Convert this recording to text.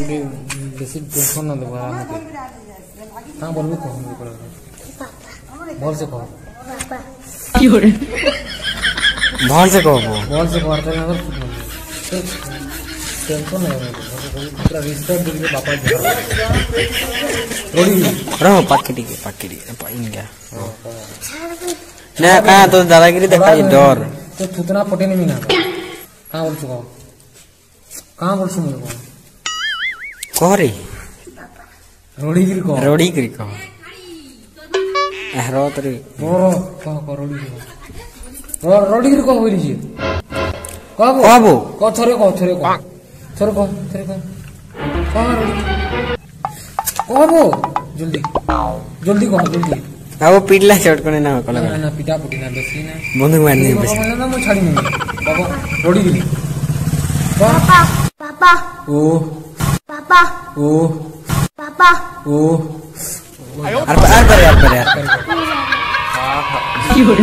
बेसी टेंशन ना देबा हमके हां बोलबो कह बोल से कह क्यों भल से कहबो बोल से करते ना टेंशन नहीं पूरा रिस्पेक्ट देके पापा रोड़ी रहो पाकिटी के पाइन गया ना कहां तो दादागिरी देखा डर तो थुतना पटे नहीं मिला कहां बोल चुका कहां बोल सुन कह रे रोड़ी गिर कह एहरो तरी रो कह रोड़ी गिर कह होई जी कहबो कह थोरे कह कहबो जल्दी कह जल्दी अब पिटला चोट कोने ना कला ना पिटा पुटी ना बेसी ना बंधु मारनी बस ना मैं छाड़ी नहीं बाबा रोड़ी गिरी पापा ओ पापा ओ पापा ओ यार क्यों